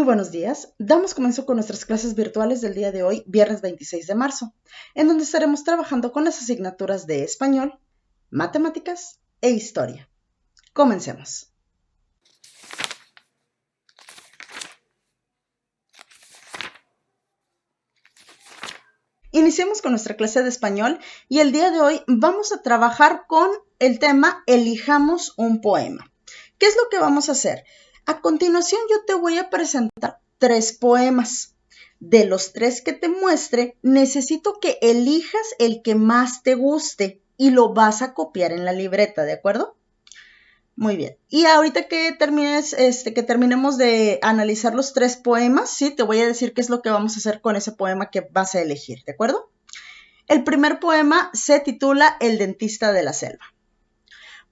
buenos días. Damos comienzo con nuestras clases virtuales del día de hoy, viernes 26 de marzo, en donde estaremos trabajando con las asignaturas de español, matemáticas e historia. Comencemos. Iniciemos con nuestra clase de español y el día de hoy vamos a trabajar con el tema Elijamos un poema. ¿Qué es lo que vamos a hacer? A continuación yo te voy a presentar 3 poemas. De los 3 que te muestre, necesito que elijas el que más te guste y lo vas a copiar en la libreta, ¿de acuerdo? Muy bien. Y ahorita que terminemos de analizar los 3 poemas, ¿sí? Te voy a decir qué es lo que vamos a hacer con ese poema que vas a elegir, ¿de acuerdo? El primer poema se titula El dentista de la selva.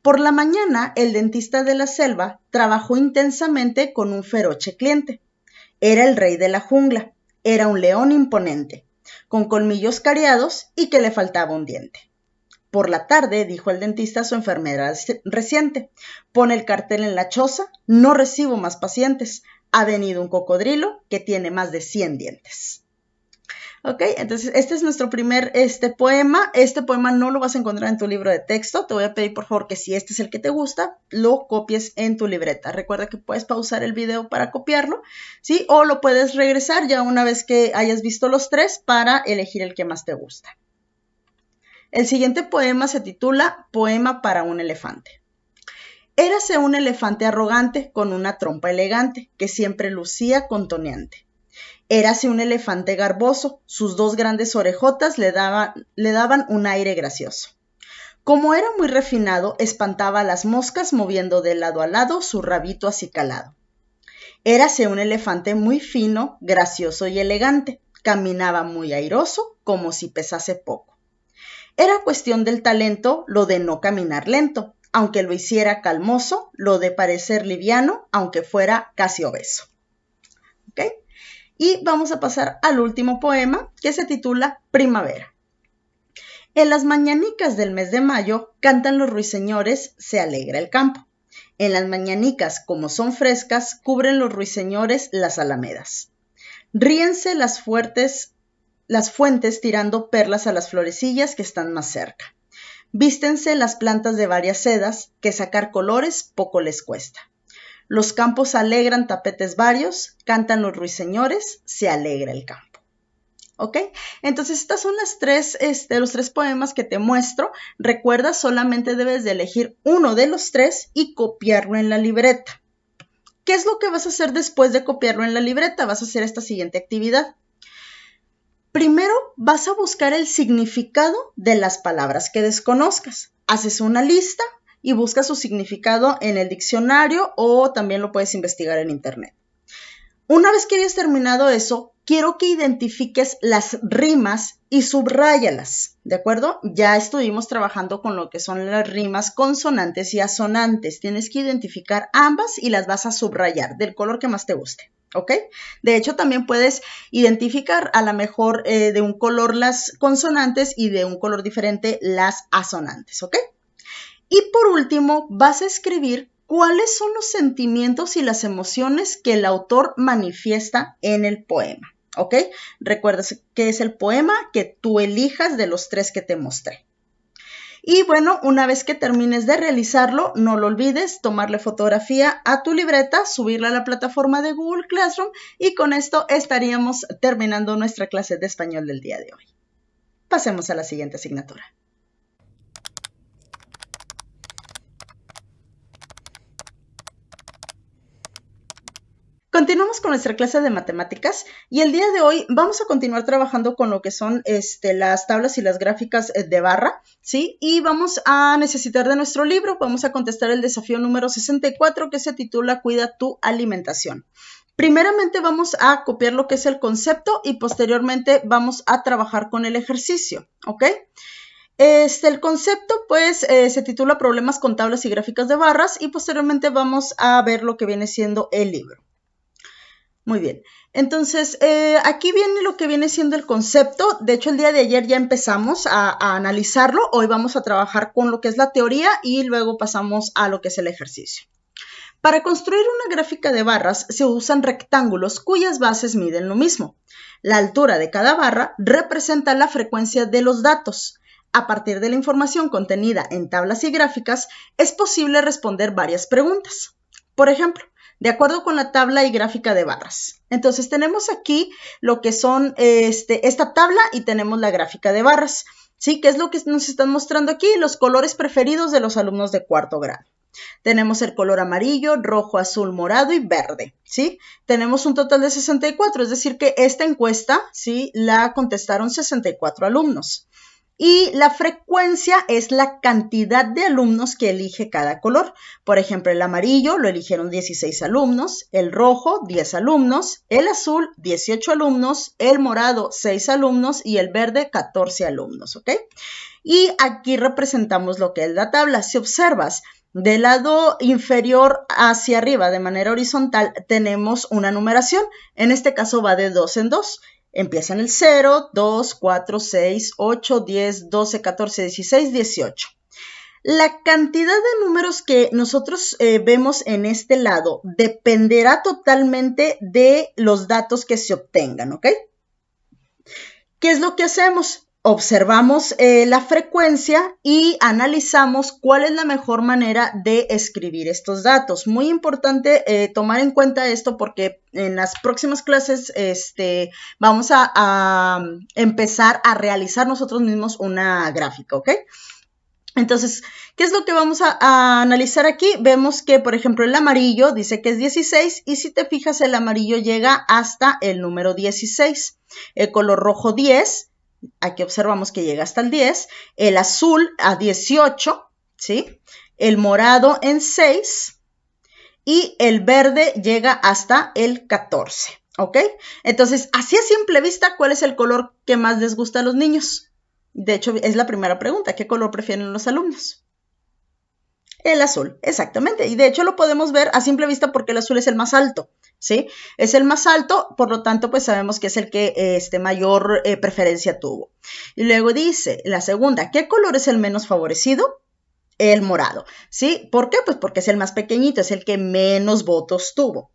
Por la mañana, el dentista de la selva trabajó intensamente con un feroce cliente. Era el rey de la jungla. Era un león imponente, con colmillos cariados y que le faltaba un diente. Por la tarde, dijo el dentista a su enfermera reciente, pone el cartel en la choza, no recibo más pacientes. Ha venido un cocodrilo que tiene más de 100 dientes. Ok, entonces este es nuestro primer poema. Este poema no lo vas a encontrar en tu libro de texto. Te voy a pedir por favor que si este es el que te gusta, lo copies en tu libreta. Recuerda que puedes pausar el video para copiarlo, ¿sí? O lo puedes regresar ya una vez que hayas visto los 3 para elegir el que más te gusta. El siguiente poema se titula Poema para un elefante. Érase un elefante arrogante con una trompa elegante que siempre lucía contoneante. Érase un elefante garboso, sus 2 grandes orejotas le daban un aire gracioso. Como era muy refinado, espantaba a las moscas moviendo de lado a lado su rabito acicalado. Érase un elefante muy fino, gracioso y elegante, caminaba muy airoso, como si pesase poco. Era cuestión del talento lo de no caminar lento, aunque lo hiciera calmoso, lo de parecer liviano, aunque fuera casi obeso. ¿Ok? Y vamos a pasar al último poema, que se titula Primavera. En las mañanicas del mes de mayo cantan los ruiseñores, se alegra el campo. En las mañanicas, como son frescas, cubren los ruiseñores las alamedas. Ríense las fuentes tirando perlas a las florecillas que están más cerca. Vístense las plantas de varias sedas, que sacar colores poco les cuesta. Los campos alegran tapetes varios, cantan los ruiseñores, se alegra el campo. ¿Ok? Entonces estas son los 3 poemas que te muestro. Recuerda, solamente debes de elegir uno de los 3 y copiarlo en la libreta. ¿Qué es lo que vas a hacer después de copiarlo en la libreta? Vas a hacer esta siguiente actividad. Primero vas a buscar el significado de las palabras que desconozcas. Haces una lista y buscas su significado en el diccionario o también lo puedes investigar en internet. Una vez que hayas terminado eso, quiero que identifiques las rimas y subráyalas, ¿de acuerdo? Ya estuvimos trabajando con lo que son las rimas consonantes y asonantes. Tienes que identificar ambas y las vas a subrayar del color que más te guste, ¿ok? De hecho, también puedes identificar a lo mejor de un color las consonantes y de un color diferente las asonantes, ¿ok? Y por último, vas a escribir cuáles son los sentimientos y las emociones que el autor manifiesta en el poema, ¿ok? Recuerda que es el poema que tú elijas de los 3 que te mostré. Y bueno, una vez que termines de realizarlo, no lo olvides, tomarle fotografía a tu libreta, subirla a la plataforma de Google Classroom y con esto estaríamos terminando nuestra clase de español del día de hoy. Pasemos a la siguiente asignatura. Continuamos con nuestra clase de matemáticas y el día de hoy vamos a continuar trabajando con lo que son las tablas y las gráficas de barra, ¿sí? Y vamos a necesitar de nuestro libro, vamos a contestar el desafío número 64 que se titula Cuida tu alimentación. Primeramente vamos a copiar lo que es el concepto y posteriormente vamos a trabajar con el ejercicio, ¿ok? El concepto pues se titula Problemas con tablas y gráficas de barras y posteriormente vamos a ver lo que viene siendo el libro. Muy bien, entonces aquí viene lo que viene siendo el concepto. De hecho, el día de ayer ya empezamos a analizarlo. Hoy vamos a trabajar con lo que es la teoría y luego pasamos a lo que es el ejercicio. Para construir una gráfica de barras se usan rectángulos cuyas bases miden lo mismo. La altura de cada barra representa la frecuencia de los datos. A partir de la información contenida en tablas y gráficas, es posible responder varias preguntas. Por ejemplo, de acuerdo con la tabla y gráfica de barras. Entonces tenemos aquí lo que son esta tabla y tenemos la gráfica de barras. ¿Sí? ¿Qué es lo que nos están mostrando aquí? Los colores preferidos de los alumnos de cuarto grado. Tenemos el color amarillo, rojo, azul, morado y verde, ¿sí? Tenemos un total de 64, es decir que esta encuesta, ¿sí? La contestaron 64 alumnos. Y la frecuencia es la cantidad de alumnos que elige cada color. Por ejemplo, el amarillo lo eligieron 16 alumnos, el rojo 10 alumnos, el azul 18 alumnos, el morado 6 alumnos y el verde 14 alumnos, ¿ok? Y aquí representamos lo que es la tabla. Si observas, del lado inferior hacia arriba de manera horizontal tenemos una numeración. En este caso va de 2 en 2. Empieza en el 0, 2, 4, 6, 8, 10, 12, 14, 16, 18. La cantidad de números que nosotros vemos en este lado dependerá totalmente de los datos que se obtengan, ¿ok? ¿Qué es lo que hacemos? Observamos la frecuencia y analizamos cuál es la mejor manera de escribir estos datos. Muy importante tomar en cuenta esto porque en las próximas clases vamos a empezar a realizar nosotros mismos una gráfica, ¿ok? Entonces, ¿qué es lo que vamos a analizar aquí? Vemos que, por ejemplo, el amarillo dice que es 16 y si te fijas, el amarillo llega hasta el número 16. El color rojo 10. Aquí observamos que llega hasta el 10, el azul a 18, ¿sí? El morado en 6 y el verde llega hasta el 14, ¿ok? Entonces, así a simple vista, ¿cuál es el color que más les gusta a los niños? De hecho, es la primera pregunta, ¿qué color prefieren los alumnos? El azul, exactamente. Y de hecho lo podemos ver a simple vista porque el azul es el más alto, ¿sí? Es el más alto, por lo tanto, pues sabemos que es el que mayor preferencia tuvo. Y luego dice, la segunda, ¿qué color es el menos favorecido? El morado, ¿sí? ¿Por qué? Pues porque es el más pequeñito, es el que menos votos tuvo.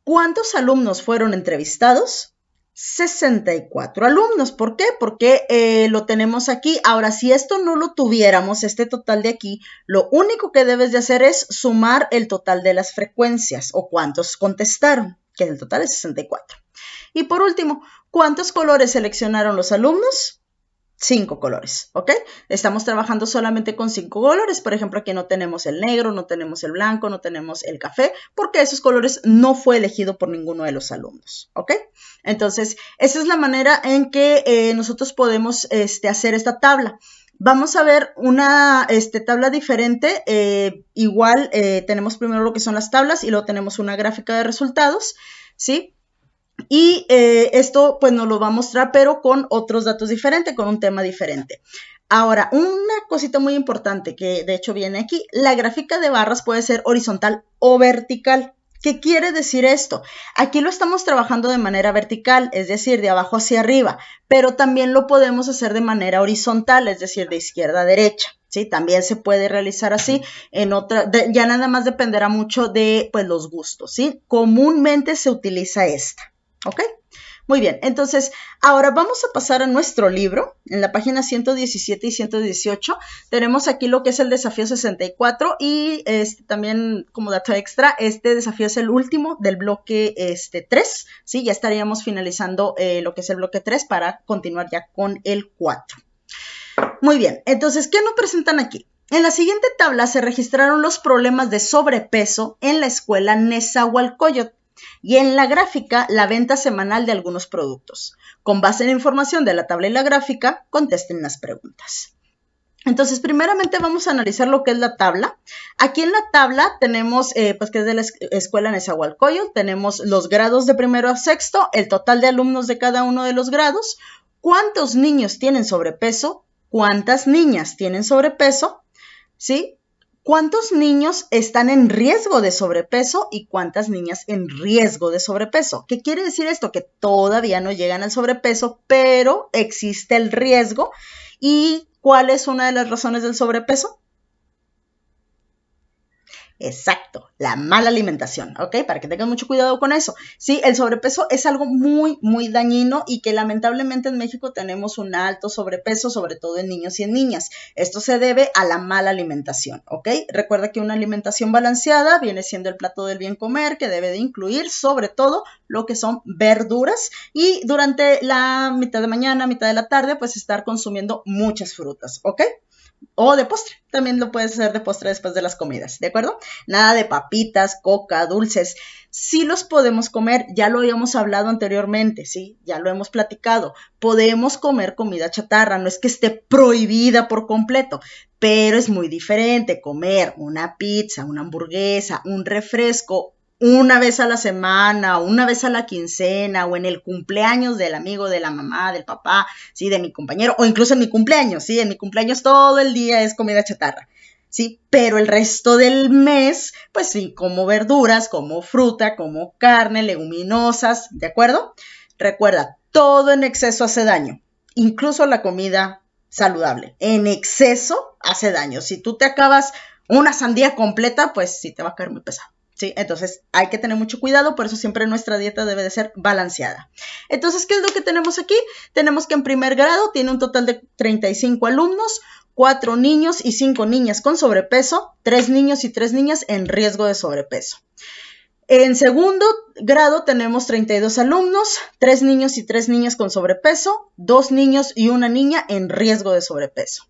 ¿Cuántos alumnos fueron entrevistados? 64 alumnos. ¿Por qué? Porque lo tenemos aquí. Ahora, si esto no lo tuviéramos, este total de aquí, lo único que debes de hacer es sumar el total de las frecuencias o cuántos contestaron, que el total es 64. Y por último, ¿cuántos colores seleccionaron los alumnos? 5 colores, ¿ok? Estamos trabajando solamente con 5 colores. Por ejemplo, aquí no tenemos el negro, no tenemos el blanco, no tenemos el café, porque esos colores no fue elegido por ninguno de los alumnos, ¿ok? Entonces, esa es la manera en que nosotros podemos hacer esta tabla. Vamos a ver una tabla diferente. Igual tenemos primero lo que son las tablas y luego tenemos una gráfica de resultados, ¿sí? Y esto pues nos lo va a mostrar, pero con otros datos diferentes, con un tema diferente. Ahora, una cosita muy importante que de hecho viene aquí, la gráfica de barras puede ser horizontal o vertical. ¿Qué quiere decir esto? Aquí lo estamos trabajando de manera vertical, es decir, de abajo hacia arriba, pero también lo podemos hacer de manera horizontal, es decir, de izquierda a derecha. ¿Sí? También se puede realizar así, ya nada más dependerá mucho de pues, los gustos, ¿sí? Comúnmente se utiliza esta. ¿Ok? Muy bien, entonces ahora vamos a pasar a nuestro libro. En la página 117 y 118 tenemos aquí lo que es el desafío 64 y también como dato extra, este desafío es el último del bloque 3, ¿sí? Ya estaríamos finalizando lo que es el bloque 3 para continuar ya con el 4. Muy bien, entonces, ¿qué nos presentan aquí? En la siguiente tabla se registraron los problemas de sobrepeso en la escuela Nezahualcóyotl. Y en la gráfica, la venta semanal de algunos productos. Con base en la información de la tabla y la gráfica, contesten las preguntas. Entonces, primeramente vamos a analizar lo que es la tabla. Aquí en la tabla tenemos, pues que es de la escuela Nezahualcóyotl, tenemos los grados de primero a sexto, el total de alumnos de cada uno de los grados, cuántos niños tienen sobrepeso, cuántas niñas tienen sobrepeso, ¿sí? ¿Cuántos niños están en riesgo de sobrepeso y cuántas niñas en riesgo de sobrepeso? ¿Qué quiere decir esto? Que todavía no llegan al sobrepeso, pero existe el riesgo. ¿Y cuál es una de las razones del sobrepeso? Exacto, la mala alimentación, ¿ok? Para que tengan mucho cuidado con eso. Sí, el sobrepeso es algo muy, muy dañino y que lamentablemente en México tenemos un alto sobrepeso, sobre todo en niños y en niñas. Esto se debe a la mala alimentación, ¿ok? Recuerda que una alimentación balanceada viene siendo el plato del bien comer, que debe de incluir sobre todo lo que son verduras y durante la mitad de mañana, mitad de la tarde, pues estar consumiendo muchas frutas, ¿ok? O de postre, también lo puedes hacer de postre después de las comidas, ¿de acuerdo? Nada de papitas, coca, dulces. Sí los podemos comer, ya lo habíamos hablado anteriormente, ¿sí? Ya lo hemos platicado. Podemos comer comida chatarra, no es que esté prohibida por completo, pero es muy diferente comer una pizza, una hamburguesa, un refresco una vez a la semana, una vez a la quincena o en el cumpleaños del amigo, de la mamá, del papá, sí, de mi compañero o incluso en mi cumpleaños, sí, en mi cumpleaños todo el día es comida chatarra, sí, pero el resto del mes, pues sí, como verduras, como fruta, como carne, leguminosas, ¿de acuerdo? Recuerda, todo en exceso hace daño, incluso la comida saludable, en exceso hace daño. Si tú te acabas una sandía completa, pues sí te va a caer muy pesado. ¿Sí? Entonces hay que tener mucho cuidado, por eso siempre nuestra dieta debe de ser balanceada. Entonces, ¿qué es lo que tenemos aquí? Tenemos que en primer grado tiene un total de 35 alumnos, 4 niños y 5 niñas con sobrepeso, 3 niños y 3 niñas en riesgo de sobrepeso. En segundo grado tenemos 32 alumnos, 3 niños y 3 niñas con sobrepeso, 2 niños y 1 niña en riesgo de sobrepeso.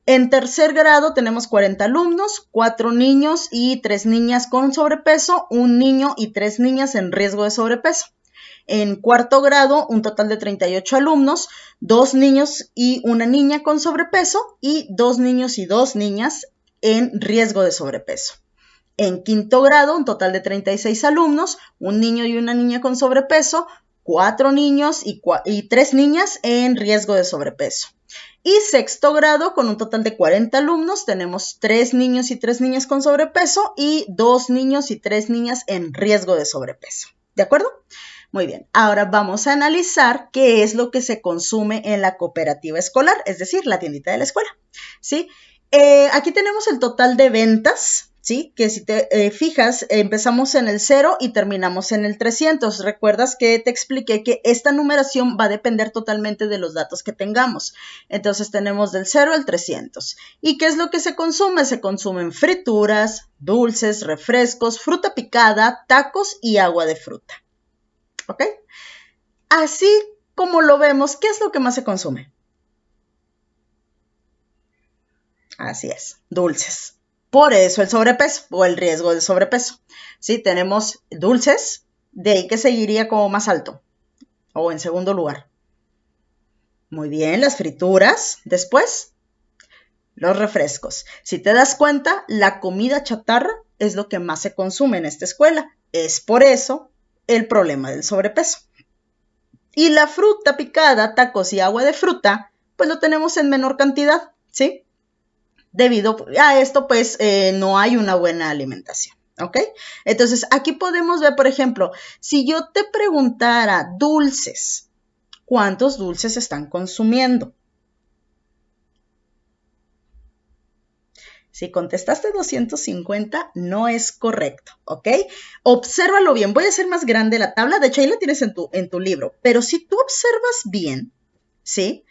En tercer grado tenemos 40 alumnos, 4 niños y 3 niñas con sobrepeso, 1 niño y 3 niñas en riesgo de sobrepeso. En cuarto grado, un total de 38 alumnos, 2 niños y 1 niña con sobrepeso y 2 niños y 2 niñas en riesgo de sobrepeso. En quinto grado, un total de 36 alumnos, 1 niño y 1 niña con sobrepeso, 4 niños y 3 niñas en riesgo de sobrepeso. Y sexto grado, con un total de 40 alumnos, tenemos 3 niños y 3 niñas con sobrepeso y 2 niños y 3 niñas en riesgo de sobrepeso. ¿De acuerdo? Muy bien. Ahora vamos a analizar qué es lo que se consume en la cooperativa escolar, es decir, la tiendita de la escuela. ¿Sí? Aquí tenemos el total de ventas, ¿sí? Que si te fijas, empezamos en el 0 y terminamos en el 300. Recuerdas que te expliqué que esta numeración va a depender totalmente de los datos que tengamos. Entonces tenemos del 0 al 300. ¿Y qué es lo que se consume? Se consumen frituras, dulces, refrescos, fruta picada, tacos y agua de fruta. ¿Ok? Así como lo vemos, ¿qué es lo que más se consume? Así es, dulces. Por eso el sobrepeso o el riesgo de sobrepeso. Sí, tenemos dulces, de ahí que seguiría como más alto o en segundo lugar. Muy bien, las frituras. Después, los refrescos. Si te das cuenta, la comida chatarra es lo que más se consume en esta escuela. Es por eso el problema del sobrepeso. Y la fruta picada, tacos y agua de fruta, pues lo tenemos en menor cantidad, ¿sí? Debido a esto, pues, no hay una buena alimentación, ¿ok? Entonces, aquí podemos ver, por ejemplo, si yo te preguntara dulces, ¿cuántos dulces están consumiendo? Si contestaste 250, no es correcto, ¿ok? Obsérvalo bien. Voy a hacer más grande la tabla. De hecho, ahí la tienes en tu libro. Pero si tú observas bien, ¿sí?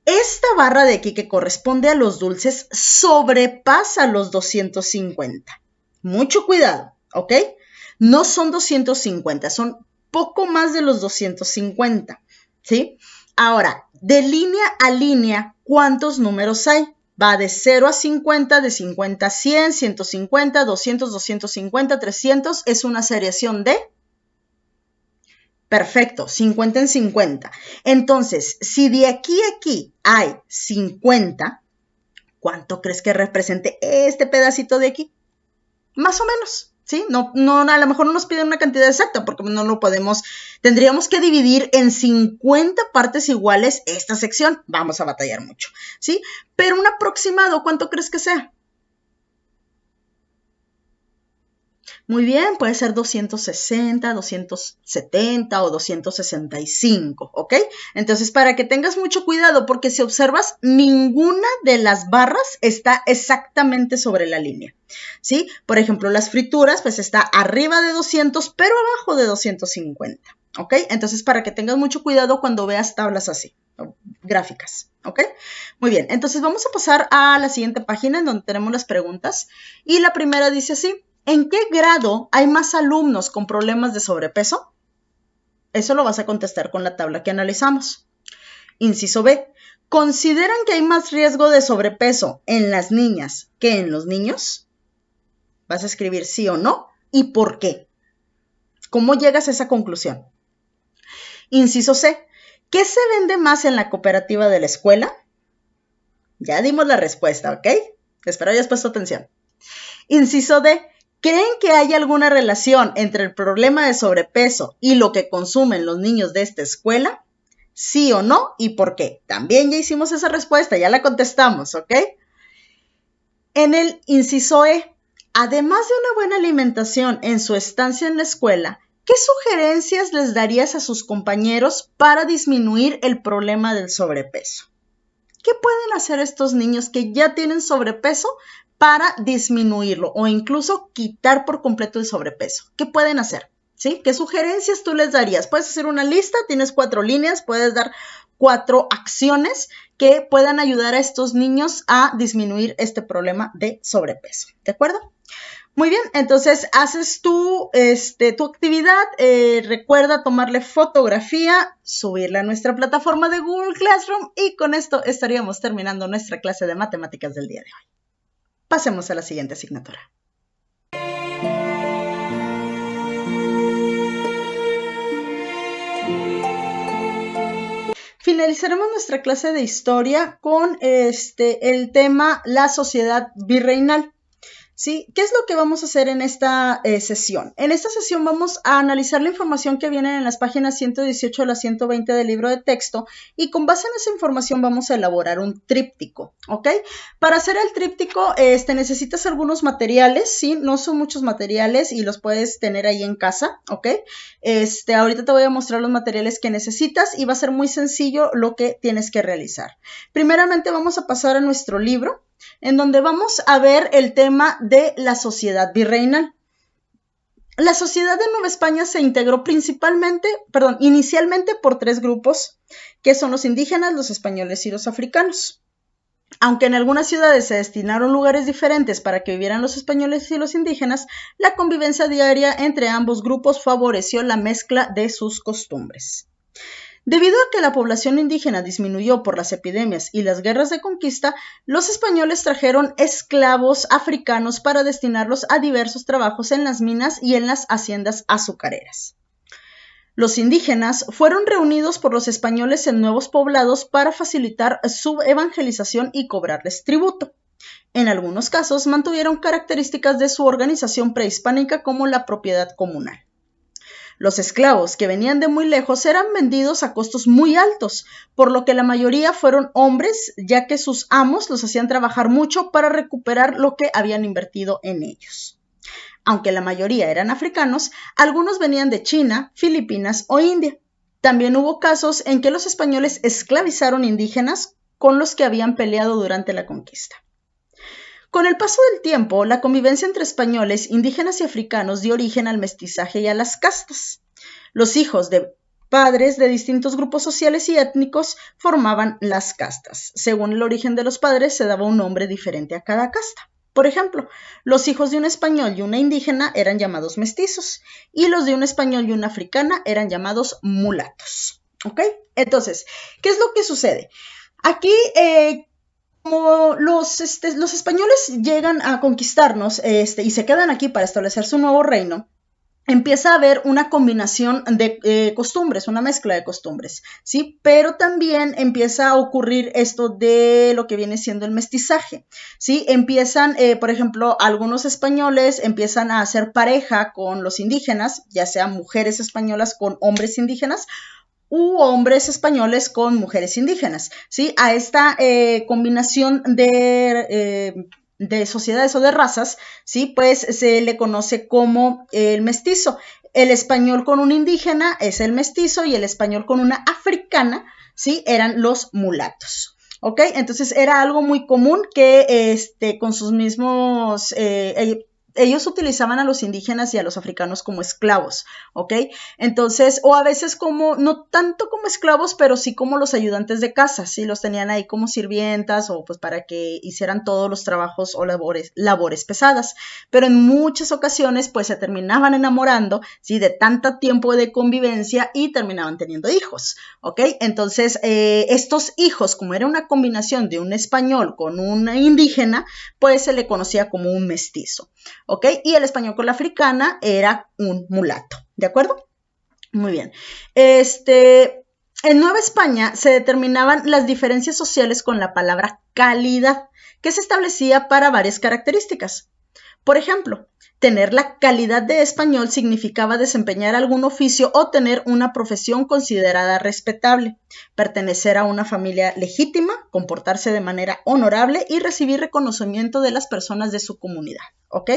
Esta barra de aquí que corresponde a los dulces sobrepasa los 250. Mucho cuidado, ¿ok? No son 250, son poco más de los 250, ¿sí? Ahora, de línea a línea, ¿cuántos números hay? Va de 0 a 50, de 50 a 100, 150, 200, 250, 300. Es una seriación de... Perfecto, 50 en 50. Entonces, si de aquí a aquí hay 50, ¿cuánto crees que represente este pedacito de aquí? Más o menos, ¿sí? No, a lo mejor no nos piden una cantidad exacta porque no lo podemos, tendríamos que dividir en 50 partes iguales esta sección. Vamos a batallar mucho, ¿sí? Pero un aproximado, ¿cuánto crees que sea? Muy bien, puede ser 260, 270 o 265, ¿ok? Entonces, para que tengas mucho cuidado, porque si observas, ninguna de las barras está exactamente sobre la línea, ¿sí? Por ejemplo, las frituras, pues está arriba de 200, pero abajo de 250, ¿ok? Entonces, para que tengas mucho cuidado cuando veas tablas así, gráficas, ¿ok? Muy bien, entonces vamos a pasar a la siguiente página en donde tenemos las preguntas. Y la primera dice así: ¿en qué grado hay más alumnos con problemas de sobrepeso? Eso lo vas a contestar con la tabla que analizamos. Inciso B: ¿consideran que hay más riesgo de sobrepeso en las niñas que en los niños? Vas a escribir sí o no y por qué. ¿Cómo llegas a esa conclusión? Inciso C: ¿qué se vende más en la cooperativa de la escuela? Ya dimos la respuesta, ¿ok? Espero hayas puesto atención. Inciso D: ¿creen que hay alguna relación entre el problema de sobrepeso y lo que consumen los niños de esta escuela? ¿Sí o no? ¿Y por qué? También ya hicimos esa respuesta, ya la contestamos, ¿ok? En el inciso E: además de una buena alimentación en su estancia en la escuela, ¿qué sugerencias les darías a sus compañeros para disminuir el problema del sobrepeso? ¿Qué pueden hacer estos niños que ya tienen sobrepeso para disminuirlo o incluso quitar por completo el sobrepeso? ¿Qué pueden hacer? ¿Sí? ¿Qué sugerencias tú les darías? Puedes hacer una lista, tienes 4 líneas, puedes dar 4 acciones que puedan ayudar a estos niños a disminuir este problema de sobrepeso. ¿De acuerdo? Muy bien, entonces haces tu actividad, recuerda tomarle fotografía, subirla a nuestra plataforma de Google Classroom y con esto estaríamos terminando nuestra clase de matemáticas del día de hoy. Pasemos a la siguiente asignatura. Finalizaremos nuestra clase de historia con el tema la sociedad virreinal. ¿Sí? ¿Qué es lo que vamos a hacer en esta sesión? En esta sesión vamos a analizar la información que viene en las páginas 118 a la 120 del libro de texto y con base en esa información vamos a elaborar un tríptico, ¿ok? Para hacer el tríptico necesitas algunos materiales, ¿sí? No son muchos materiales y los puedes tener ahí en casa, ¿ok? Ahorita te voy a mostrar los materiales que necesitas y va a ser muy sencillo lo que tienes que realizar. Primeramente vamos a pasar a nuestro libro, en donde vamos a ver el tema de la sociedad virreinal. La sociedad de Nueva España se integró inicialmente por 3 grupos, que son los indígenas, los españoles y los africanos. Aunque en algunas ciudades se destinaron lugares diferentes para que vivieran los españoles y los indígenas, la convivencia diaria entre ambos grupos favoreció la mezcla de sus costumbres. Debido a que la población indígena disminuyó por las epidemias y las guerras de conquista, los españoles trajeron esclavos africanos para destinarlos a diversos trabajos en las minas y en las haciendas azucareras. Los indígenas fueron reunidos por los españoles en nuevos poblados para facilitar su evangelización y cobrarles tributo. En algunos casos mantuvieron características de su organización prehispánica como la propiedad comunal. Los esclavos que venían de muy lejos eran vendidos a costos muy altos, por lo que la mayoría fueron hombres, ya que sus amos los hacían trabajar mucho para recuperar lo que habían invertido en ellos. Aunque la mayoría eran africanos, algunos venían de China, Filipinas o India. También hubo casos en que los españoles esclavizaron indígenas con los que habían peleado durante la conquista. Con el paso del tiempo, la convivencia entre españoles, indígenas y africanos dio origen al mestizaje y a las castas. Los hijos de padres de distintos grupos sociales y étnicos formaban las castas. Según el origen de los padres, se daba un nombre diferente a cada casta. Por ejemplo, los hijos de un español y una indígena eran llamados mestizos y los de un español y una africana eran llamados mulatos. ¿Ok? Entonces, ¿qué es lo que sucede? Aquí, como los españoles llegan a conquistarnos y se quedan aquí para establecer su nuevo reino, empieza a haber una combinación de costumbres, una mezcla de costumbres, ¿sí? Pero también empieza a ocurrir esto de lo que viene siendo el mestizaje, ¿sí? Empiezan, por ejemplo, algunos españoles empiezan a hacer pareja con los indígenas, ya sean mujeres españolas con hombres indígenas, u hombres españoles con mujeres indígenas, ¿sí? A esta combinación de sociedades o de razas, ¿sí? Pues se le conoce como el mestizo. El español con un indígena es el mestizo y el español con una africana, ¿sí? Eran los mulatos. ¿Ok? Entonces era algo muy común que con sus mismos, ellos utilizaban a los indígenas y a los africanos como esclavos, ¿ok? Entonces, o a veces como, no tanto como esclavos, pero sí como los ayudantes de casa, ¿sí? Los tenían ahí como sirvientas o pues para que hicieran todos los trabajos o labores pesadas. Pero en muchas ocasiones pues se terminaban enamorando, ¿sí? De tanto tiempo de convivencia y terminaban teniendo hijos, ¿ok? Entonces, estos hijos, como era una combinación de un español con una indígena, pues se le conocía como un mestizo. ¿Ok? Y el español con la africana era un mulato, ¿de acuerdo? Muy bien. En Nueva España se determinaban las diferencias sociales con la palabra calidad, que se establecía para varias características. Por ejemplo, tener la calidad de español significaba desempeñar algún oficio o tener una profesión considerada respetable, pertenecer a una familia legítima, comportarse de manera honorable y recibir reconocimiento de las personas de su comunidad. ¿Ok?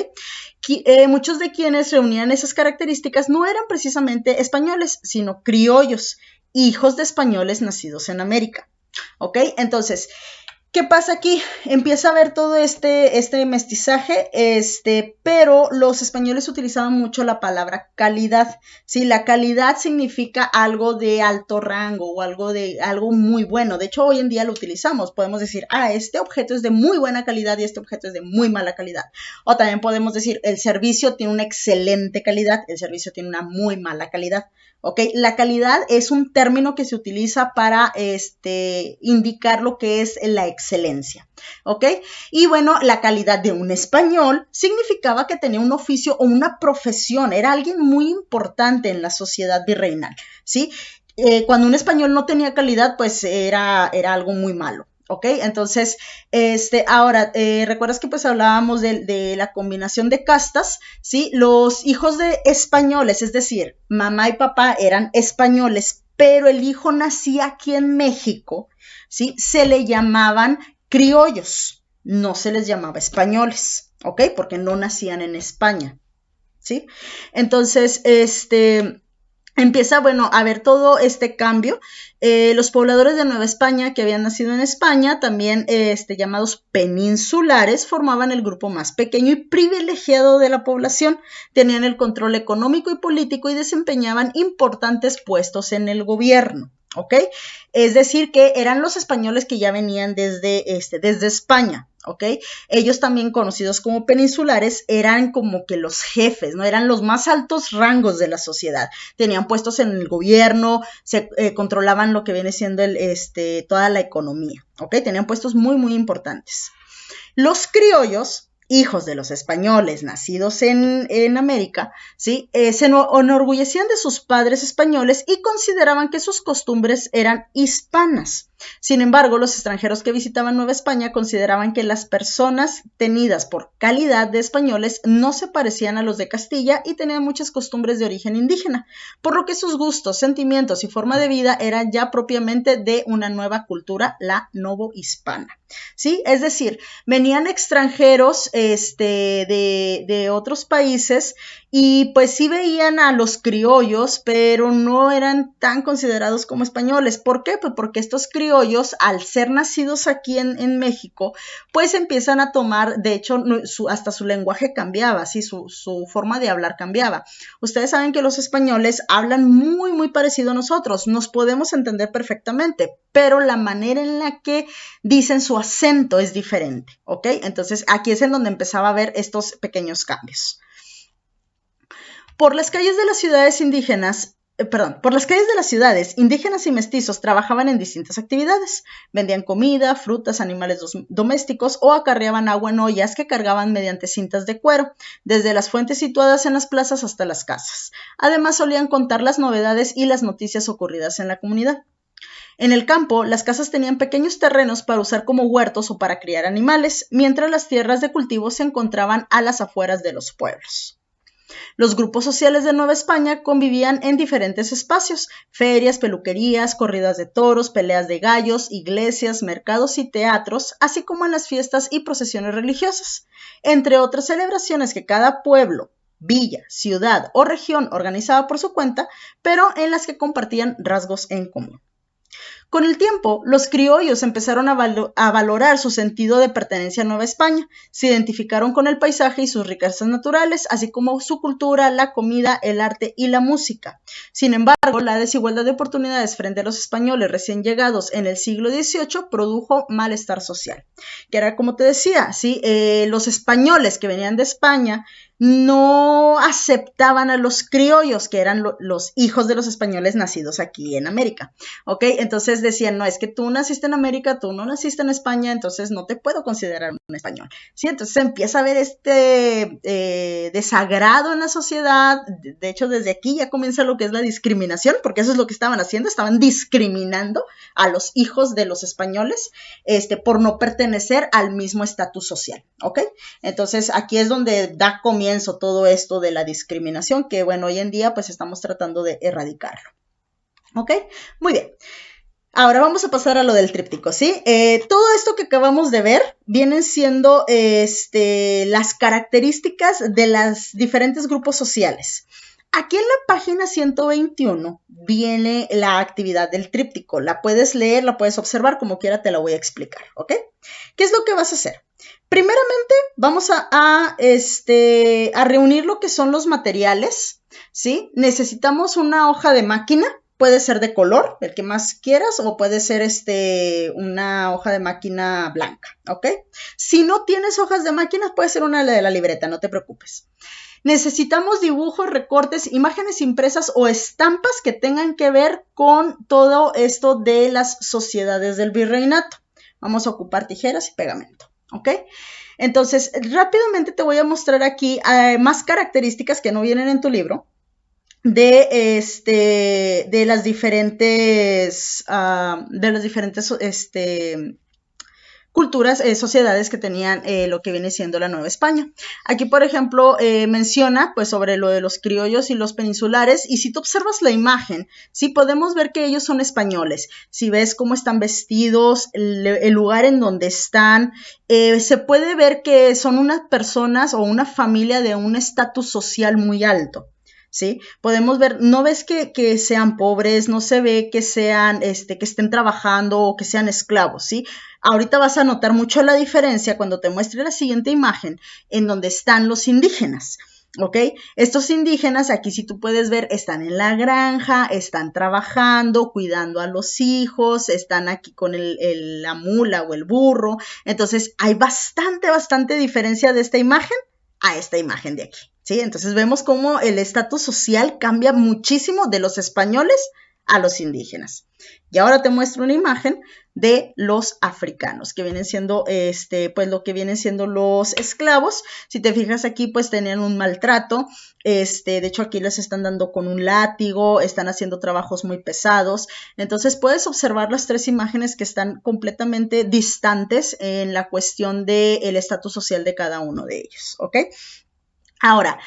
Muchos de quienes reunían esas características no eran precisamente españoles, sino criollos, hijos de españoles nacidos en América. ¿Ok? Entonces, ¿qué pasa aquí? Empieza a haber todo este mestizaje, pero los españoles utilizaban mucho la palabra calidad, ¿sí? La calidad significa algo de alto rango o algo muy bueno. De hecho, hoy en día lo utilizamos. Podemos decir, este objeto es de muy buena calidad y este objeto es de muy mala calidad. O también podemos decir, el servicio tiene una excelente calidad, el servicio tiene una muy mala calidad. ¿Ok? La calidad es un término que se utiliza para indicar lo que es la excelencia. ¿Ok? Y bueno, la calidad de un español significaba que tenía un oficio o una profesión, era alguien muy importante en la sociedad virreinal, ¿sí? Cuando un español no tenía calidad, pues era algo muy malo. ¿Ok? Entonces, ahora, ¿recuerdas que pues hablábamos de la combinación de castas? ¿Sí? Los hijos de españoles, es decir, mamá y papá eran españoles, pero el hijo nacía aquí en México, ¿sí? Se le llamaban criollos, no se les llamaba españoles, ¿ok? Porque no nacían en España, ¿sí? Entonces, empieza, bueno, a ver todo este cambio. Los pobladores de Nueva España que habían nacido en España, también llamados peninsulares, formaban el grupo más pequeño y privilegiado de la población. Tenían el control económico y político y desempeñaban importantes puestos en el gobierno. ¿Ok? Es decir, que eran los españoles que ya venían desde España. ¿Ok? Ellos también conocidos como peninsulares eran como que los jefes, ¿no? Eran los más altos rangos de la sociedad. Tenían puestos en el gobierno, se controlaban lo que viene siendo toda la economía. ¿Ok? Tenían puestos muy, muy importantes. Los criollos, hijos de los españoles nacidos en América, ¿sí? Se enorgullecían de sus padres españoles y consideraban que sus costumbres eran hispanas. Sin embargo, los extranjeros que visitaban Nueva España consideraban que las personas tenidas por calidad de españoles no se parecían a los de Castilla y tenían muchas costumbres de origen indígena, por lo que sus gustos, sentimientos y forma de vida eran ya propiamente de una nueva cultura, la novohispana. ¿Sí? Es decir, venían extranjeros de otros países y pues sí veían a los criollos, pero no eran tan considerados como españoles. ¿Por qué? Pues porque estos criollos, al ser nacidos aquí en México, pues empiezan a tomar, de hecho, hasta su lenguaje cambiaba, ¿sí? Su forma de hablar cambiaba. Ustedes saben que los españoles hablan muy, muy parecido a nosotros, nos podemos entender perfectamente, pero la manera en la que dicen su acento es diferente, ¿ok? Entonces, aquí es en donde empezaba a ver estos pequeños cambios. Por las calles de las ciudades indígenas y mestizos trabajaban en distintas actividades. Vendían comida, frutas, animales domésticos o acarreaban agua en ollas que cargaban mediante cintas de cuero, desde las fuentes situadas en las plazas hasta las casas. Además, solían contar las novedades y las noticias ocurridas en la comunidad. En el campo, las casas tenían pequeños terrenos para usar como huertos o para criar animales, mientras las tierras de cultivo se encontraban a las afueras de los pueblos. Los grupos sociales de Nueva España convivían en diferentes espacios: ferias, peluquerías, corridas de toros, peleas de gallos, iglesias, mercados y teatros, así como en las fiestas y procesiones religiosas, entre otras celebraciones que cada pueblo, villa, ciudad o región organizaba por su cuenta, pero en las que compartían rasgos en común. Con el tiempo, los criollos empezaron a valorar su sentido de pertenencia a Nueva España, se identificaron con el paisaje y sus riquezas naturales, así como su cultura, la comida, el arte y la música. Sin embargo, la desigualdad de oportunidades frente a los españoles recién llegados en el siglo XVIII produjo malestar social, que era como te decía, ¿sí? Los españoles que venían de España no aceptaban a los criollos, que eran los hijos de los españoles nacidos aquí en América, ¿ok? Entonces decían, no, es que tú naciste en América, tú no naciste en España, entonces no te puedo considerar un español, ¿sí? Entonces empieza a haber este desagrado en la sociedad. De hecho, desde aquí ya comienza lo que es la discriminación, porque eso es lo que estaban haciendo, estaban discriminando a los hijos de los españoles por no pertenecer al mismo estatus social, ¿ok? Entonces aquí es donde da comienzo todo esto de la discriminación, que bueno, hoy en día pues estamos tratando de erradicarlo. ¿Ok? Muy bien. Ahora vamos a pasar a lo del tríptico, ¿sí? Todo esto que acabamos de ver vienen siendo las características de los diferentes grupos sociales. Aquí en la página 121 viene la actividad del tríptico. La puedes leer, la puedes observar, como quiera te la voy a explicar, ¿ok? ¿Qué es lo que vas a hacer? Primeramente, vamos a reunir lo que son los materiales, ¿sí? Necesitamos una hoja de máquina, puede ser de color, el que más quieras, o puede ser una hoja de máquina blanca, ¿ok? Si no tienes hojas de máquina, puede ser una de la libreta, no te preocupes. Necesitamos dibujos, recortes, imágenes impresas o estampas que tengan que ver con todo esto de las sociedades del virreinato. Vamos a ocupar tijeras y pegamento, ¿ok? Entonces, rápidamente te voy a mostrar aquí más características que no vienen en tu libro de las diferentes culturas, sociedades que tenían lo que viene siendo la Nueva España. Aquí, por ejemplo, menciona pues sobre lo de los criollos y los peninsulares, y si tú observas la imagen, sí podemos ver que ellos son españoles. Si ves cómo están vestidos, el lugar en donde están, se puede ver que son unas personas o una familia de un estatus social muy alto. ¿Sí? Podemos ver, no ves que sean pobres, no se ve que sean, que estén trabajando o que sean esclavos, ¿sí? Ahorita vas a notar mucho la diferencia cuando te muestre la siguiente imagen en donde están los indígenas, ¿ok? Estos indígenas, aquí si tú puedes ver, están en la granja, están trabajando, cuidando a los hijos, están aquí con la mula o el burro. Entonces hay bastante diferencia de esta imagen a esta imagen de aquí, ¿sí? Entonces vemos cómo el estatus social cambia muchísimo de los españoles a los indígenas. Y ahora te muestro una imagen de los africanos, que vienen siendo, pues lo que vienen siendo los esclavos. Si te fijas aquí, pues tenían un maltrato. De hecho, aquí les están dando con un látigo, están haciendo trabajos muy pesados. Entonces, puedes observar las tres imágenes que están completamente distantes en la cuestión del estatus social de cada uno de ellos, ¿ok? Ahora,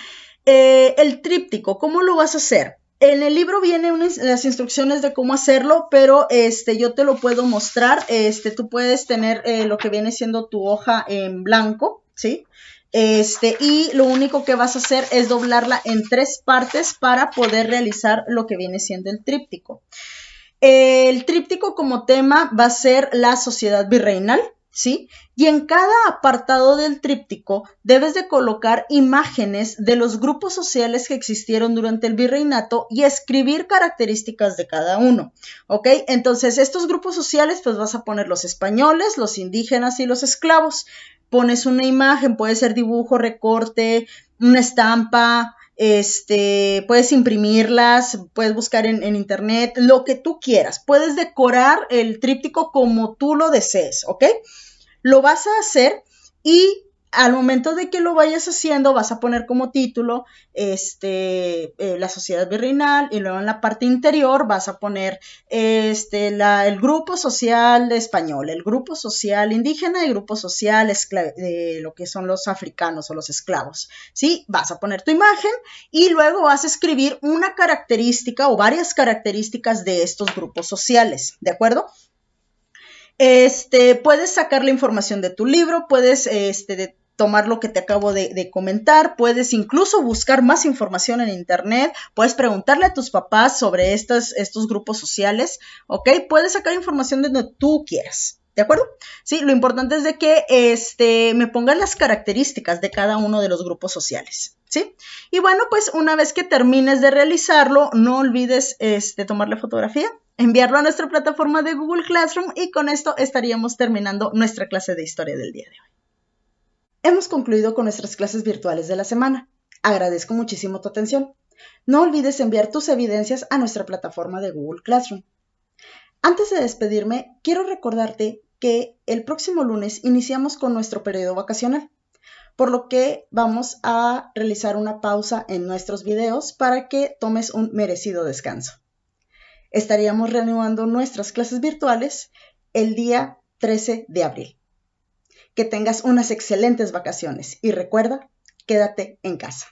el tríptico, ¿cómo lo vas a hacer? En el libro vienen las instrucciones de cómo hacerlo, pero yo te lo puedo mostrar. Tú puedes tener lo que viene siendo tu hoja en blanco, ¿sí? Y lo único que vas a hacer es doblarla en 3 partes para poder realizar lo que viene siendo el tríptico. El tríptico como tema va a ser la sociedad virreinal, ¿sí? Y en cada apartado del tríptico debes de colocar imágenes de los grupos sociales que existieron durante el virreinato y escribir características de cada uno, ¿ok? Entonces, estos grupos sociales, pues vas a poner los españoles, los indígenas y los esclavos. Pones una imagen, puede ser dibujo, recorte, una estampa, puedes imprimirlas, puedes buscar en internet, lo que tú quieras. Puedes decorar el tríptico como tú lo desees, ¿ok? Lo vas a hacer y al momento de que lo vayas haciendo, vas a poner como título la sociedad virreinal, y luego en la parte interior vas a poner el grupo social español, el grupo social indígena y el grupo social de lo que son los africanos o los esclavos, ¿sí? Vas a poner tu imagen y luego vas a escribir una característica o varias características de estos grupos sociales, ¿de acuerdo? Puedes sacar la información de tu libro, puedes tomar lo que te acabo de comentar, puedes incluso buscar más información en internet, puedes preguntarle a tus papás sobre estos grupos sociales, ¿ok? Puedes sacar información de donde tú quieras, ¿de acuerdo? Sí, lo importante es de que me pongan las características de cada uno de los grupos sociales, ¿sí? Y bueno, pues una vez que termines de realizarlo, no olvides tomarle fotografía, enviarlo a nuestra plataforma de Google Classroom, y con esto estaríamos terminando nuestra clase de historia del día de hoy. Hemos concluido con nuestras clases virtuales de la semana. Agradezco muchísimo tu atención. No olvides enviar tus evidencias a nuestra plataforma de Google Classroom. Antes de despedirme, quiero recordarte que el próximo lunes iniciamos con nuestro periodo vacacional, por lo que vamos a realizar una pausa en nuestros videos para que tomes un merecido descanso. Estaríamos reanudando nuestras clases virtuales el día 13 de abril. Que tengas unas excelentes vacaciones y recuerda, quédate en casa.